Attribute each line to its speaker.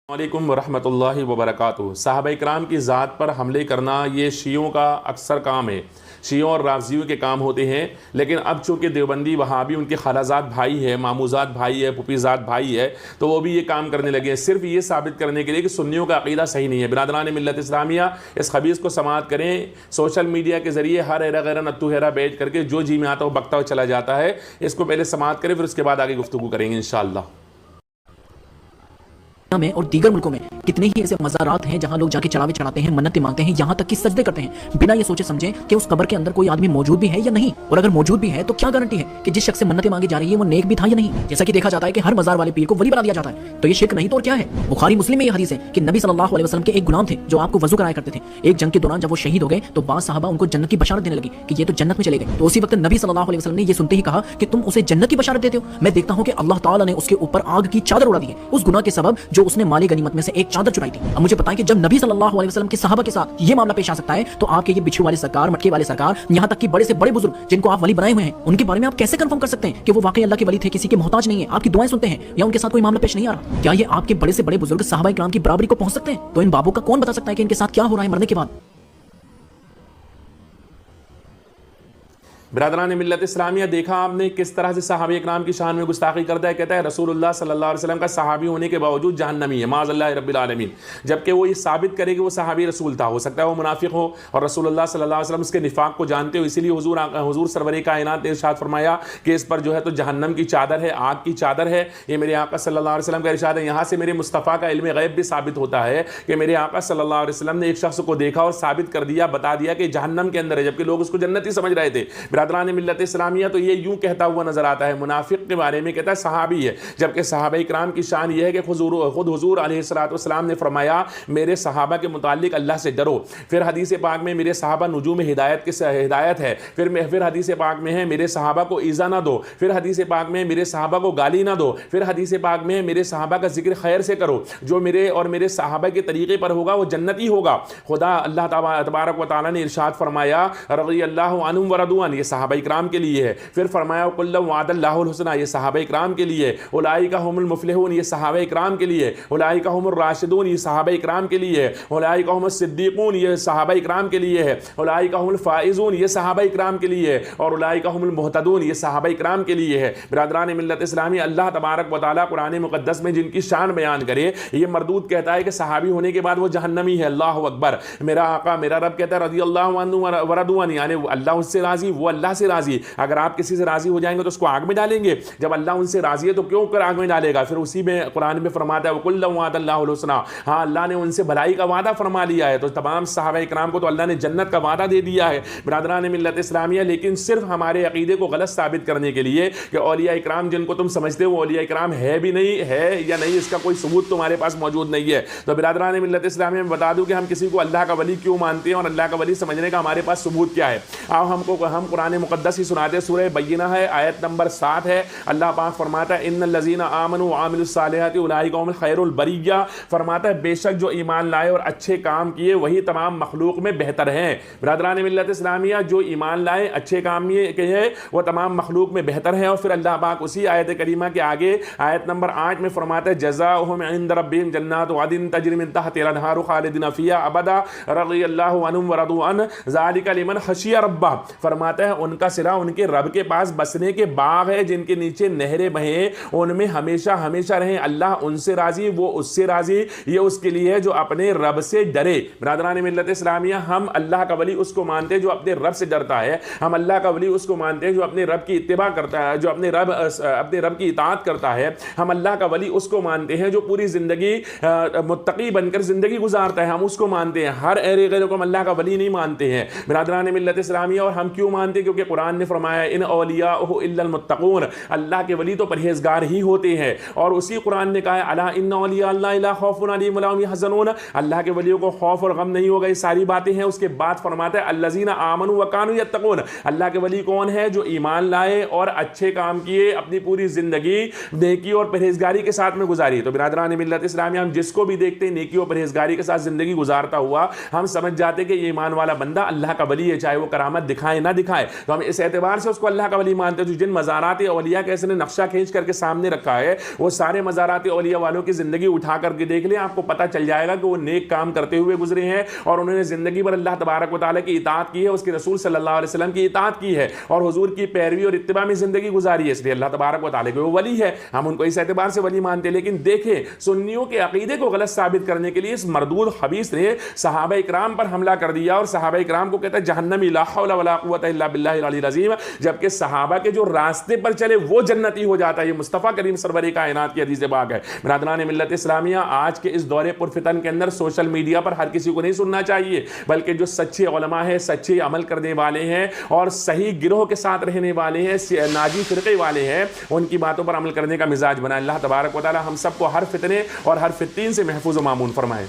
Speaker 1: वालेकुम वरहमतुल्लाहि वबरकातुहू। सहाबा-ए-किराम की ज़ात पर हमले करना ये शियों का अक्सर काम है, शियों और राफ़ज़ियों के काम होते हैं। लेकिन अब चूँकि देवबंदी वहाबी उनके खालाजात भाई है, मामूजात भाई है, फुफीज़ात भाई है, तो वो भी ये काम करने लगे हैं सिर्फ़ ये साबित करने के लिए कि सुन्नियों का अक़ीदा सही नहीं है। बिरादरान मिल्लत इस्लामिया, इस खबीस को समाअत करें। सोशल मीडिया के ज़रिए हर एरा गैरा नत्थु हेरा बैठ करके जो जी में आता है वो बकता हुआ चला जाता है। इसको पहले समाअत करें, फिर उसके बाद आगे गुफ्तगू करेंगे इंशाअल्लाह।
Speaker 2: में और दीगर मुल्कों में कितने ही ऐसे मज़ारात हैं जहां लोग जाके चढ़ावे चढ़ाते हैं, मन्नतें मांगते हैं, यहां तक कि सजदे करते हैं बिना ये सोचे समझे कि उस कब्र के अंदर कोई आदमी मौजूद भी है या नहीं। और अगर मौजूद भी है तो क्या गारंटी है कि जिस शख्स से मन्नतें मांगी जा रही है वो नेक भी था या नहीं। जैसा कि देखा जाता है कि हर मज़ार वाले पीर को वली बना दिया जाता है, तो ये शिर्क नहीं तो और क्या है। बुखारी मुस्लिम में ये हदीस है कि नबी सल्लल्लाहु अलैहि वसल्लम के एक गुलाम थे जो आपको वजू कराया करते थे। एक जंग के दौरान जब वो शहीद हो गए तो बाद साहबा उनको जन्नत की बशारत देने लगी कि ये तो जन्नत में चले गए। तो उसी वक्त नबी सल्लल्लाहु अलैहि वसल्लम ने ये सुनते ही कहा कि तुम उसे जन्नत की बशारत देते हो, मैं देखता हूं कि अल्लाह ताला ने उसके ऊपर आग की चादर उड़ा दी है उस गुनाह के सबब जो उसने माली गनीमत में से एक चादर चुराई थी। अब मुझे बताएं कि जब नबी सल्लल्लाहु अलैहि वसल्लम के सहाबा के साथ ये मामला पेश आ सकता है तो आपके ये बिच्छू वाले सरकार, मटके वाले सरकार, यहां तक कि बड़े से बड़े बुजुर्ग जिनको आप वली बनाए हुए हैं उनके बारे में आप कैसे कंफर्म कर सकते हैं कि वो वाकई अल्लाह के वली थे, किसी के मोहताज नहीं है, आपकी दुआएं सुनते हैं या उनके साथ कोई मामला पेश नहीं आ रहा। क्या ये आपके बड़े से बड़े बुजुर्ग सहाबा-ए-किराम की बराबरी को पहुंच सकते हैं? तो इन बाबों का कौन बता सकता है कि इनके साथ क्या हो रहा है मरने के बाद।
Speaker 1: बिरादरान मिल्लत इस्लामिया, देखा आपने किस तरह से सहाबा-ए-किराम की शान में गुस्ताखी करता है। कहता है रसूलुल्लाह सल्लल्लाहु अलैहि वसल्लम का सहाबी होने के बावजूद जहन्नमी है, माज़अल्लाह रब्बिल आलमीन। जबकि वो ये साबित करे कि वो सहाबी रसूल था। हो सकता है वो मुनाफिक हो और रसूलुल्लाह सल्लल्लाहु अलैहि वसल्लम उसके निफाक को जानते हो, इसीलिए हुजूर सरवर कायनात ने इरशाद फरमाया कि इस पर जो है तो जहन्नम की चादर है, आग की चादर है। ये मेरे आका सल्लल्लाहु अलैहि वसल्लम का इरशाद है। यहाँ से मेरे मुस्तफ़ा का इल्म गैब भी साबित होता है कि मेरे आका सल्लल्लाहु अलैहि वसल्लम ने एक शख्स को देखा और साबित कर दिया, बता दिया कि जहन्नम के अंदर है, जबकि लोग उसको जन्नती समझ रहे थे। बिरादरान मिल्लत इस्लामिया, तो ये यूं कहता हुआ नजर आता है। मुनाफिक के बारे में कहता है सहाबी है, जबकि सहाबा-ए-किराम की शान ये है कि खुद हुजूर अलैहिस्सलातु वस्सलाम ने फरमाया मेरे सहाबा के मुतालिक अल्लाह से डरो। फिर हदीस पाक में मेरे सहाबा नुजूम हिदायत की हिदायत है। फिर हदीस पाक में है मेरे सहाबा को ईज़ा ना दो। फिर हदीस पाक में मेरे सहाबा को गाली ना दो। फिर हदीस पाक में मेरे सहाबा का जिक्र खैर से करो, जो मेरे और मेरे सहाबा के तरीके पर होगा वो जन्नती होगा। खुदा अल्लाह तबारक व तआला ने इरशाद फरमाया रज़ियल्लाहु अन्हुम व रदू अन्हु, ये सहाबा-ए-किराम के लिए है। फिर फरमाया कुल्लु वअदल्लाहुल हुस्ना, ये सहाबा-ए-किराम के लिए। उलाइका हुमुल मुफ्लिहून, ये सहाबा-ए-किराम के लिए। उलाइका हुमुर राशिदून, ये सहाबा-ए-किराम के लिए। उलाइका हुमुस सिद्दीकून, ये सहाबा-ए-किराम के लिए है। उलाइका हुमुल फाइजून, ये सहाबा-ए-किराम के लिए। और उलाइका हुमुल मुहतदून, ये सहाबा-ए-किराम के लिए है। बिरादरान मिल्लत इस्लामी, अल्लाह तबारक व तआला कुरान मुक़द्दस में जिनकी शान बयान करे, ये मरदूद कहता है कि सहाबी होने के बाद वो जहन्नमी है। अल्लाहु अकबर। मेरा आका मेरा रब कहता है रज़ियल्लाहु अन्हु व रदू अन्हु, यानी अल्लाह उससे राजी, वो अल्लाह से राजी। अगर आप किसी से राजी हो जाएंगे तो उसको आग में डालेंगे। जब अल्लाह उनसे राजी है तो क्यों कर आग में डालेगा। फिर उसी में कुरान में फरमाता है वकुल्लु वअदल्लाहुल हुस्ना, हाँ अल्लाह ने उनसे भलाई का वादा फरमा लिया है। तो तमाम सहाबा-ए-किराम को तो अल्लाह ने जन्नत का वादा दे दिया है। बिरादरान मिल्लत इस्लामिया, लेकिन सिर्फ हमारे अकीदे को गलत साबित करने के लिए कि औलिया-ए-किराम जिनको तुम समझते हो औलिया-ए-किराम है भी नहीं है या नहीं, इसका कोई सबूत तुम्हारे पास मौजूद नहीं है। तो बिरादरान मिल्लत इस्लामिया में बता दूं कि हम किसी को अल्लाह का वली क्यों मानते हैं और अल्लाह का वली समझने का हमारे पास सबूत क्या है। अब हम कुरान मुक़द्दस ही सुनाते हैं। सूरह बय्यिना है, आयत नंबर 7 है। अल्लाह पाक फरमाता है इन्नल लज़ीना आमनू व आमिलुस सालिहाति उलाइका हुमुल खैरुल बरिय्या, फरमाता है बेशक जो ईमान लाए और अच्छे काम किए वही तमाम मखलूक में बेहतर हैं। बिरादरान मिल्लत इस्लामिया, जो ईमान लाए अच्छे काम किए वो तमाम मखलूक में बेहतर है। और फिर अल्लाह पाक उसी आयत करीमा के आगे आयत नंबर 8 में फरमाता है जज़ाउहुम इंद रब्बिहिम जन्नातु अदन तजरी मिन तहतिहा अल-अनहारु खालिदीन फीहा अबदा रज़ियल्लाहु अन्हुम व रदू अन्हु ज़ालिका लिमन खशिया रब्बह, फरमाता है उनका सिरा उनके रब के पास बसने के बाग है जिनके नीचे नहरें बहें, उनमें हमेशा हमेशा रहें। अल्लाह उनसे राजी, वो उससे राजी, ये उसके लिए है जो अपने रब से डरे। बिरादरान मिल्लत इस्लामिया, हम अल्लाह का वली उसको मानते हैं जो अपने रब से डरता है। हम अल्लाह का वली उसको मानते हैं जो अपने रब की इत्तिबा करता है, जो अपने रब की इताअत करता है। हम अल्लाह का वली उसको मानते हैं जो पूरी जिंदगी मुत्तकी बनकर जिंदगी गुजारता है, हम उसको मानते हैं। हर ऐरे गैरों को हम अल्लाह का वली नहीं मानते हैं। बिरादरान मिल्लत इस्लामिया, और हम क्यों मानते हैं? क्योंकि कुरान ने फरमाया इन औलियाहु इल्लल मुत्तकून, अल्लाह के वली तो परहेजगार ही होते हैं। और उसी कुरान ने कहा है अला इन्ना औलिया अल्लाह ला खौफुन अलैहिम वला हुम यहज़नून, अल्लाह के वलियों को खौफ और गम नहीं होगा। ये सारी बातें हैं। उसके बाद फरमाता है अल्लज़ीना आमनू व कानू यत्तकून, अल्लाह के वली कौन है? जो ईमान लाए और अच्छे काम किए, अपनी पूरी जिंदगी नेकी और परहेजगारी के साथ में गुजारी। तो बिरादरान मिल्लत इस्लामिया, हम जिसको भी देखते हैं नेकी और परहेजगारी के साथ जिंदगी गुजारता हुआ, हम समझ जाते कि ये ईमान वाला बंदा अल्लाह का वली है, चाहे वो करामत दिखाए ना दिखाए। तो हम इस एतबार से उसको अल्लाह का वली मानते हैं। जिन मज़ारात औलिया का इसने नक्शा खींच करके सामने रखा है, वो सारे मज़ारात औलिया वालों की ज़िंदगी उठा करके देख लें, आपको पता चल जाएगा कि वो नेक काम करते हुए गुजरे हैं और उन्होंने ज़िंदगी भर अल्लाह तबारक व तआला की इताअत की है, उसके रसूल सल्लल्लाहु अलैहि वसल्लम की इताअत की है और हुजूर की पैरवी और इत्तिबा में ज़िंदगी गुजारी है। इसलिए अल्लाह तबारक व तआला के वो वली है, हम उनको इस एतबार से वली मानते हैं। लेकिन देखें, सुन्नियों के अकीदे को गलत साबित करने के लिए इस मरदूद खबीस ने सहाबा इकराम पर हमला कर दिया और सहाबा इकराम को कहता है जहन्नमी, ला हौला वला कुव्वता इल्ला बिल्लाहिल अलील अज़ीम, जबकि सहाबा के जो रास्ते पर चले वो जन्नती हो जाता है। ये मुस्तफ़ा करीम सरवर कायनात की हदीस पाक है। बिरादरान मिल्लत इस्लामिया, आज के इस दौरे पुरफितन के अंदर सोशल मीडिया पर हर किसी को नहीं सुनना चाहिए, बल्कि जो सच्चे उलमा है, सच्चे अमल करने वाले हैं और सही गिरोह के साथ रहने वाले हैं, नाजी फिरके वाले हैं, उनकी बातों पर अमल करने का मिजाज बनाए। अल्लाह तबारक व तआला हम सबको हर फितने और हर फितीन से महफूज व मामून फरमाए।